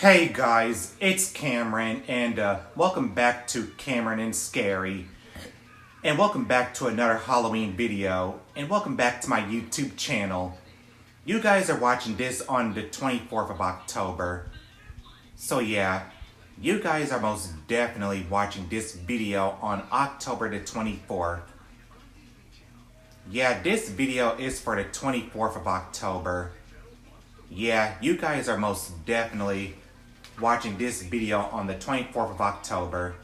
Hey guys, it's Cameron, and welcome back to Cameron and Scary. And welcome back to another Halloween video, and welcome back to my YouTube channel. You guys are watching this on the 24th of October. So yeah, you guys are most definitely watching this video on October the 24th. Yeah, this video is for the 24th of October. Yeah, you guys are most definitely watching this video on the 24th of October.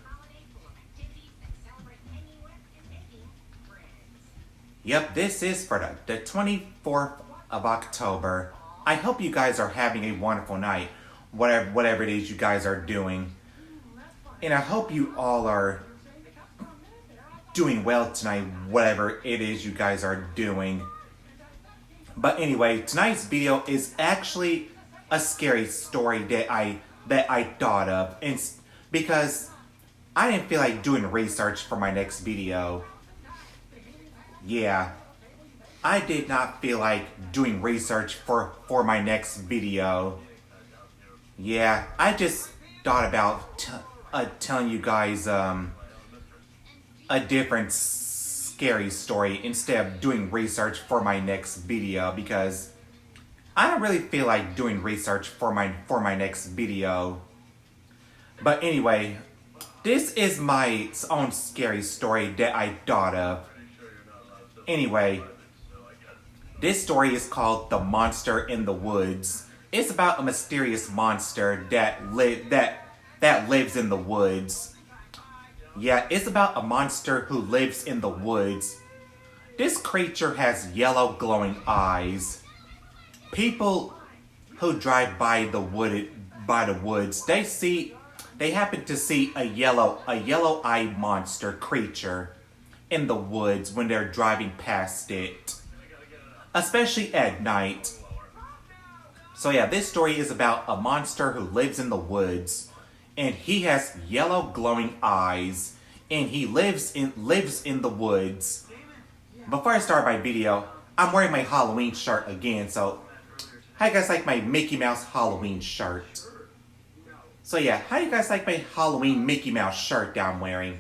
Yep, this is for the 24th of October. I hope you guys are having a wonderful night, whatever it is you guys are doing. And I hope you all are doing well tonight, whatever it is you guys are doing. But anyway, tonight's video is actually a scary story that I thought of, and because I didn't feel like doing research for my next video. Yeah, I did not feel like doing research for my next video. Yeah, I just thought about telling you guys a different scary story instead of doing research for my next video, because I don't really feel like doing research for my next video. But anyway, this is my own scary story that I thought of. Anyway, this story is called The Monster in the Woods. It's about a mysterious monster that lives in the woods. Yeah, it's about a monster who lives in the woods. This creature has yellow glowing eyes. People who drive by the woods, they happen to see a yellow-eyed monster creature in the woods when they're driving past it, especially at night. So yeah, this story is about a monster who lives in the woods, and he has yellow glowing eyes, and he lives in the woods. Before I start my video, I'm wearing my Halloween shirt again, so how you guys like my Mickey Mouse Halloween shirt? So yeah, how you guys like my Halloween Mickey Mouse shirt that I'm wearing?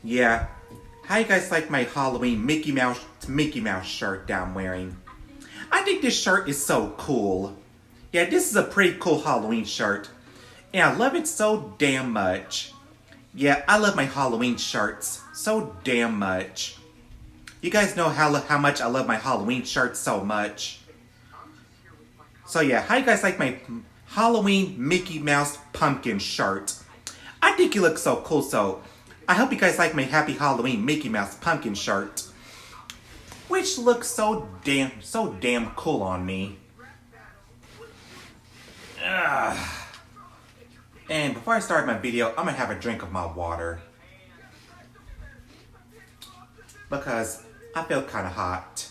Yeah, how you guys like my Halloween Mickey Mouse shirt that I'm wearing? I think this shirt is so cool. Yeah, this is a pretty cool Halloween shirt, and I love it so damn much. Yeah, I love my Halloween shirts so damn much. You guys know how much I love my Halloween shirts so much. So yeah, how you guys like my Halloween Mickey Mouse pumpkin shirt? I think it looks so cool, so I hope you guys like my Happy Halloween Mickey Mouse pumpkin shirt, which looks so damn cool on me. Ugh. And before I start my video, I'm gonna have a drink of my water, because I feel kind of hot.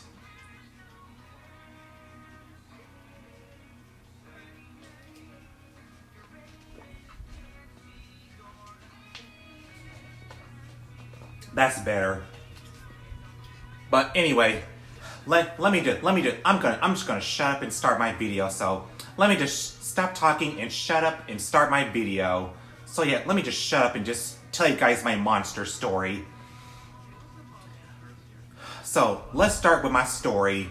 That's better. But anyway, I'm just gonna shut up and start my video. So let me just stop talking and shut up and start my video. So yeah, let me just shut up and just tell you guys my monster story. So, let's start with my story.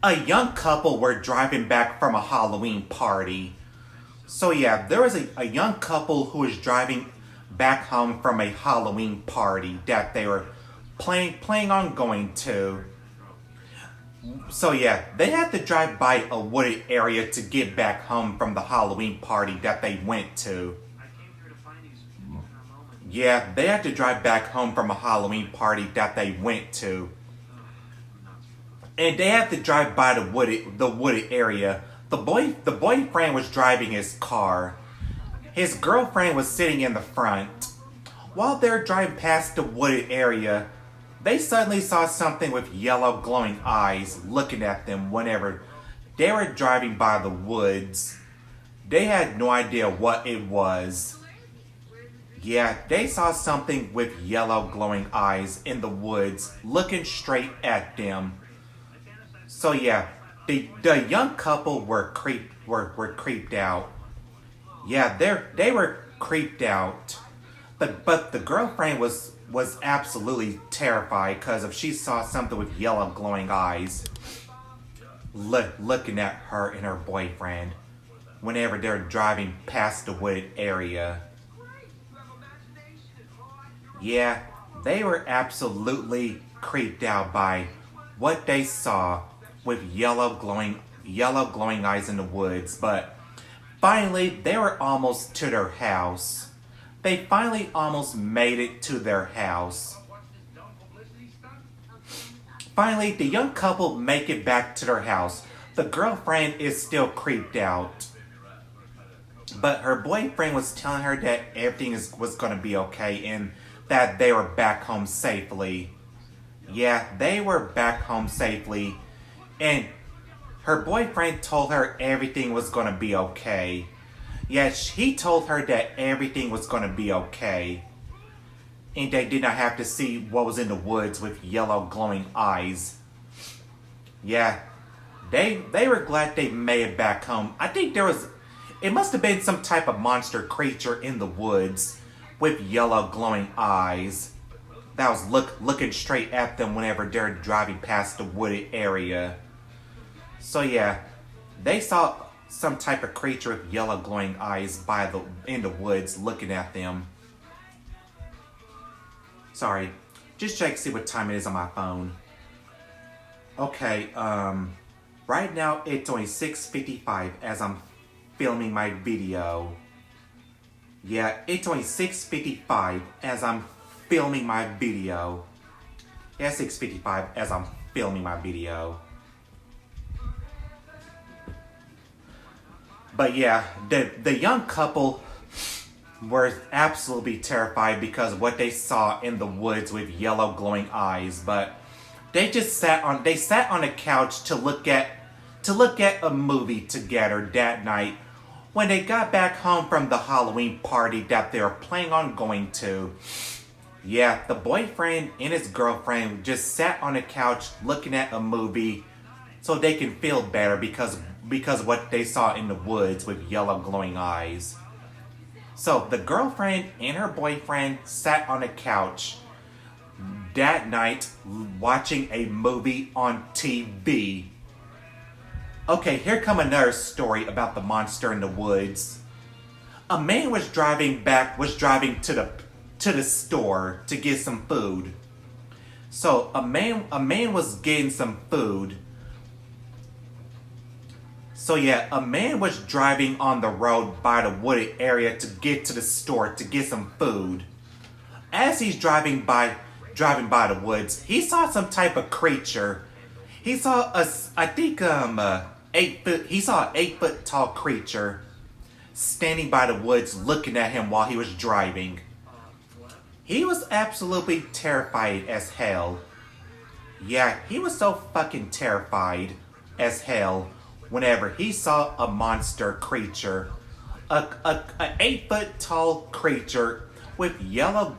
A young couple were driving back from a Halloween party. So yeah, there was a young couple who was driving back home from a Halloween party that they were planning on going to. So yeah, they had to drive by a wooded area to get back home from the Halloween party that they went to. Yeah, they had to drive back home from a Halloween party that they went to. And they had to drive by the wooded area. The boyfriend was driving his car. His girlfriend was sitting in the front. While they were driving past the wooded area, they suddenly saw something with yellow glowing eyes looking at them whenever they were driving by the woods. They had no idea what it was. Yeah, they saw something with yellow glowing eyes in the woods looking straight at them. So yeah, The young couple were creeped out. Yeah, they were creeped out. But the girlfriend was absolutely terrified because if she saw something with yellow glowing eyes looking at her and her boyfriend whenever they're driving past the wooded area. Yeah, they were absolutely creeped out by what they saw with yellow glowing eyes in the woods, but finally they were almost to their house. They finally almost made it to their house. Finally, the young couple make it back to their house. The girlfriend is still creeped out. But her boyfriend was telling her that everything was going to be okay and that they were back home safely. Yeah, they were back home safely. And her boyfriend told her everything was going to be okay. Yes, he told her that everything was going to be okay. And they did not have to see what was in the woods with yellow glowing eyes. Yeah, they were glad they made it back home. I think it must have been some type of monster creature in the woods with yellow glowing eyes that was looking straight at them whenever they're driving past the wooded area. So yeah, they saw some type of creature with yellow glowing eyes in the woods looking at them. Sorry, just check to see what time it is on my phone. Okay, right now it's only 6:55 as I'm filming my video. Yeah, it's only 6:55 as I'm filming my video. Yeah, 6:55 as I'm filming my video. But yeah, the young couple were absolutely terrified because of what they saw in the woods with yellow glowing eyes. But they sat on the couch to look at a movie together that night when they got back home from the Halloween party that they were planning on going to. Yeah, the boyfriend and his girlfriend just sat on the couch looking at a movie so they can feel better because of what they saw in the woods with yellow glowing eyes. So the girlfriend and her boyfriend sat on a couch that night watching a movie on TV. Okay, here come another story about the monster in the woods. A man was driving to the store to get some food. So a man was getting some food. So yeah, a man was driving on the road by the wooded area to get to the store to get some food. As he's driving by the woods, he saw some type of creature. He saw an 8-foot tall creature standing by the woods looking at him while he was driving. He was absolutely terrified as hell. Yeah, he was so fucking terrified as hell whenever he saw a monster creature, a 8-foot tall creature with yellow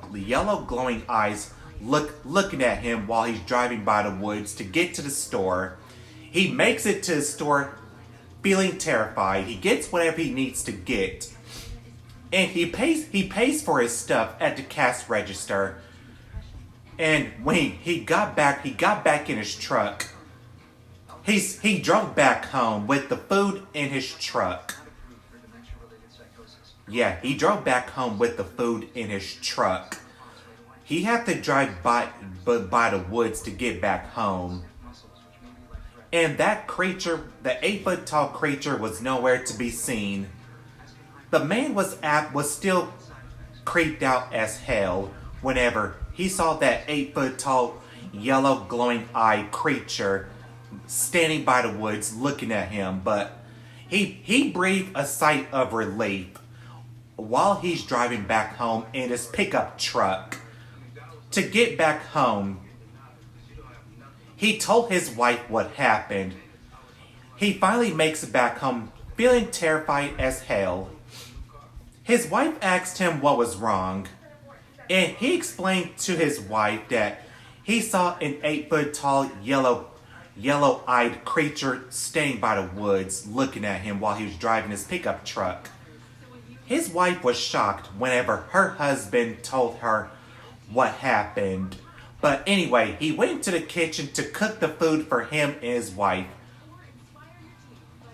glowing eyes looking at him while he's driving by the woods to get to the store. He makes it to the store feeling terrified. He gets whatever he needs to get. And he pays for his stuff at the cash register. And when he got back in his truck. He drove back home with the food in his truck. Yeah, he drove back home with the food in his truck. He had to drive by the woods to get back home. And that creature, the 8-foot tall creature, was nowhere to be seen. The man was still creeped out as hell whenever he saw that 8-foot tall yellow glowing eye creature standing by the woods looking at him. But he breathed a sigh of relief while he's driving back home in his pickup truck. To get back home, he told his wife what happened. He finally makes it back home feeling terrified as hell. His wife asked him what was wrong, and he explained to his wife that he saw an 8-foot tall yellow yellow-eyed creature standing by the woods looking at him while he was driving his pickup truck. His wife was shocked whenever her husband told her what happened. But anyway, he went into the kitchen to cook the food for him and his wife.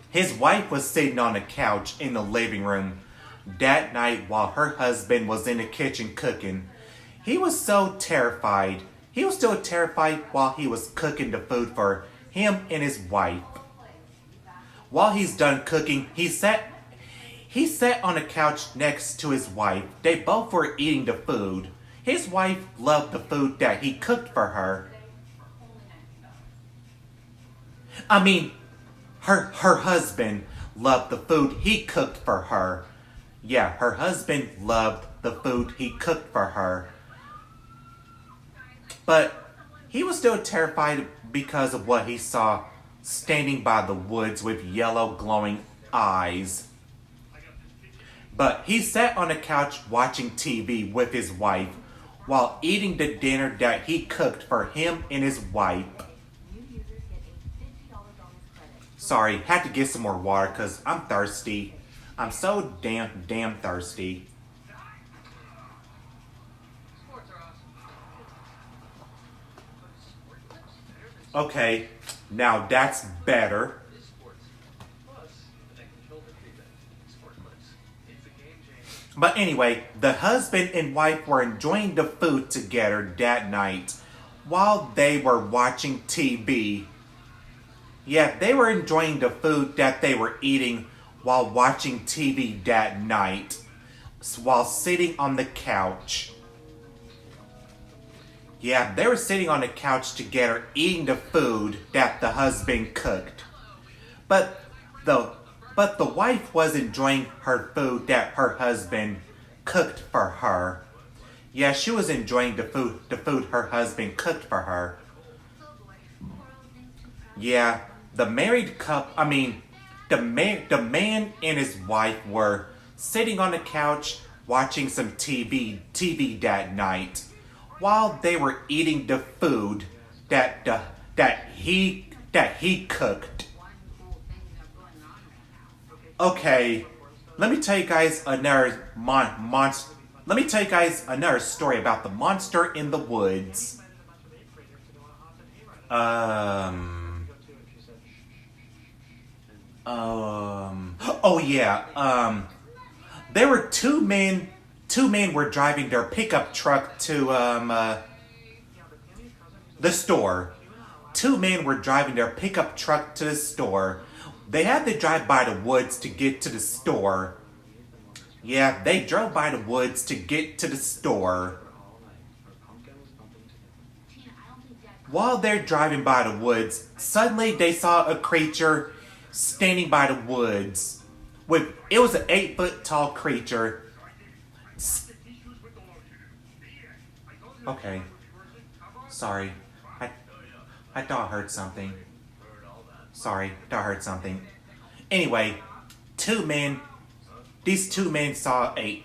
His wife was sitting on the couch in the living room that night while her husband was in the kitchen cooking. He was so terrified. He was still terrified while he was cooking the food for him and his wife. While he's done cooking, he sat on the couch next to his wife. They both were eating the food. His wife loved the food that he cooked for her. I mean, her husband loved the food he cooked for her. Yeah, her husband loved the food he cooked for her. But he was still terrified because of what he saw standing by the woods with yellow glowing eyes. But he sat on the couch watching TV with his wife while eating the dinner that he cooked for him and his wife. Sorry, had to get some more water because I'm thirsty. I'm so damn thirsty. Okay, now that's better. But anyway, the husband and wife were enjoying the food together that night while they were watching TV. Yeah, they were enjoying the food that they were eating while watching TV that night, while sitting on the couch. Yeah, they were sitting on the couch together eating the food that the husband cooked. But the wife was enjoying her food that her husband cooked for her. Yeah, she was enjoying the food her husband cooked for her. Yeah, the man and his wife were sitting on the couch watching some TV that night while they were eating the food that he cooked. Okay, let me tell you guys another story about the monster in the woods. Oh yeah. There were two men were driving their pickup truck to the store. Two men were driving their pickup truck to the store. They had to drive by the woods to get to the store. Yeah, they drove by the woods to get to the store. While they're driving by the woods, suddenly they saw a creature standing by the woods. It was an 8-foot tall creature. Okay. Sorry. I thought I heard something. Sorry, thought I heard something. Anyway, these two men saw an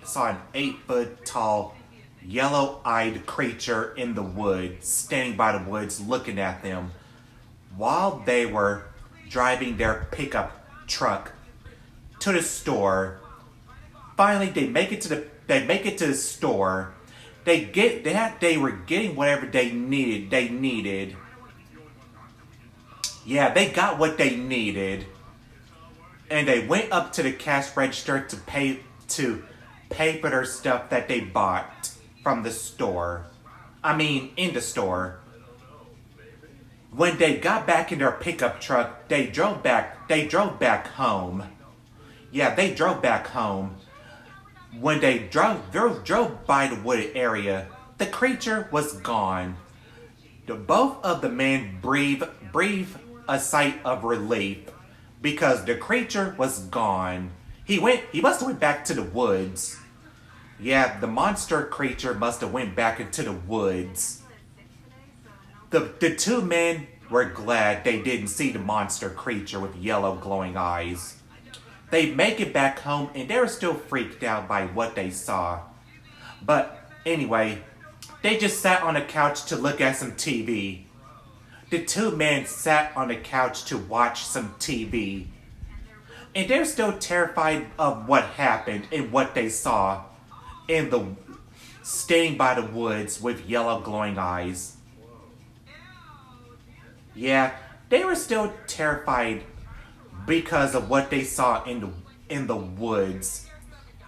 8-foot tall, yellow-eyed creature in the woods, standing by the woods looking at them while they were driving their pickup truck to the store. Finally, they make it to the store. They were getting whatever they needed. Yeah, they got what they needed. And they went up to the cash register to pay for their stuff that they bought from the store. In the store. When they got back in their pickup truck, they drove back home. Yeah, they drove back home. When they drove by the wooded area, the creature was gone. Both of the men breathed a sigh of relief because the creature was gone. He must have went back to the woods. Yeah, the monster creature must have went back into the woods. The two men were glad they didn't see the monster creature with yellow glowing eyes. They make it back home and they were still freaked out by what they saw. But anyway, they just sat on a couch to look at some TV. the two men sat on the couch to watch some TV. And they're still terrified of what happened and what they saw in the staying by the woods with yellow glowing eyes. Yeah, they were still terrified because of what they saw in the woods.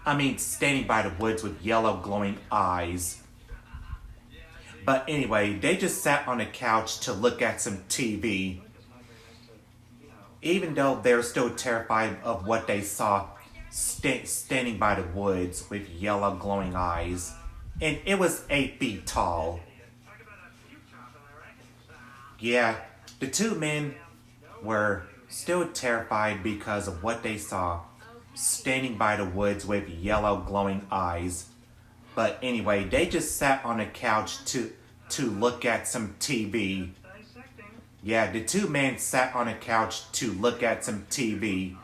I mean, standing by the woods with yellow glowing eyes. But anyway, they just sat on the couch to look at some TV. Even though they're still terrified of what they saw standing by the woods with yellow glowing eyes. And it was 8 feet tall. Yeah, the two men were still terrified because of what they saw standing by the woods with yellow glowing eyes. But anyway, they just sat on a couch to look at some TV. Yeah, the two men sat on a couch to look at some TV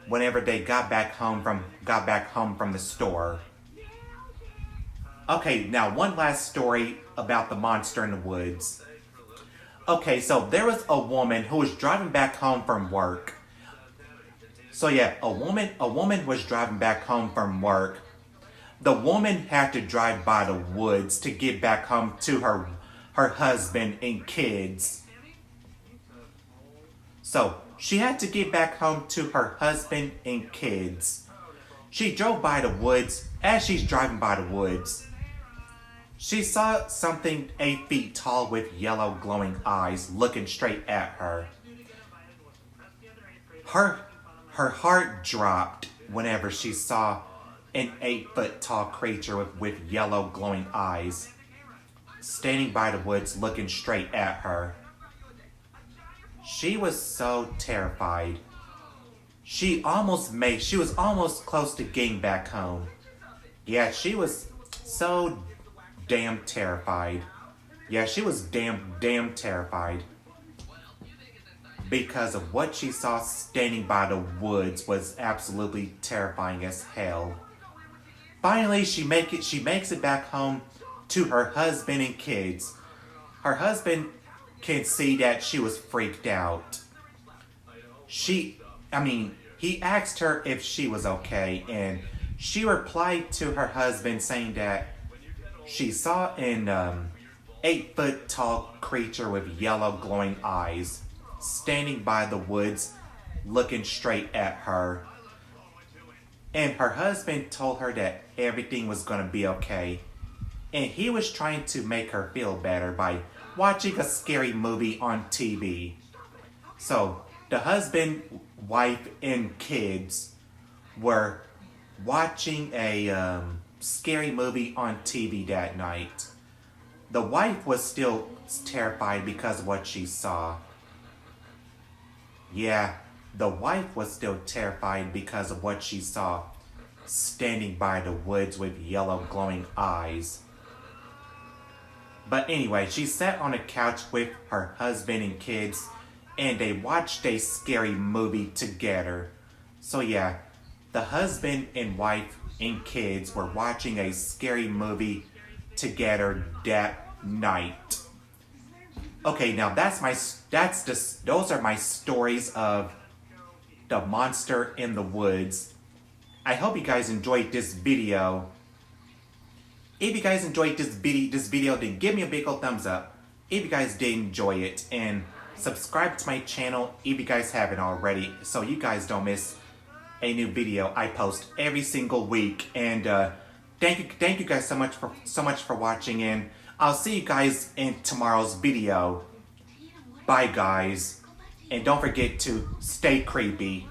whenever they got back home from the store. Okay, now one last story about the monster in the woods. Okay, so there was a woman who was driving back home from work. So yeah, a woman was driving back home from work. The woman had to drive by the woods to get back home to her husband and kids. So she had to get back home to her husband and kids. She drove by the woods. As she's driving by the woods, she saw something 8 feet tall with yellow glowing eyes looking straight at her. Her heart dropped whenever she saw an 8-foot tall creature with yellow glowing eyes standing by the woods looking straight at her. She was so terrified. She was almost close to getting back home. Yeah, she was so damn terrified. Yeah, she was damn terrified. Because of what she saw standing by the woods was absolutely terrifying as hell. Finally, she makes it back home to her husband and kids. Her husband can see that she was freaked out. He asked her if she was okay, and she replied to her husband saying that she saw an 8-foot tall creature with yellow glowing eyes standing by the woods looking straight at her. And her husband told her that everything was going to be okay. And he was trying to make her feel better by watching a scary movie on TV. So the husband, wife, and kids were watching a scary movie on TV that night. The wife was still terrified because of what she saw. Yeah, the wife was still terrified because of what she saw standing by the woods with yellow glowing eyes. But anyway, she sat on a couch with her husband and kids, and they watched a scary movie together. So yeah, the husband and wife and kids were watching a scary movie together that night. Okay, now those are my stories of the monster in the woods. I hope you guys enjoyed this video. If you guys enjoyed this video, then give me a big old thumbs up if you guys did enjoy it, and subscribe to my channel if you guys haven't already, so you guys don't miss a new video I post every single week. And thank you guys so much for watching, and I'll see you guys in tomorrow's video. Bye guys, and don't forget to stay creepy.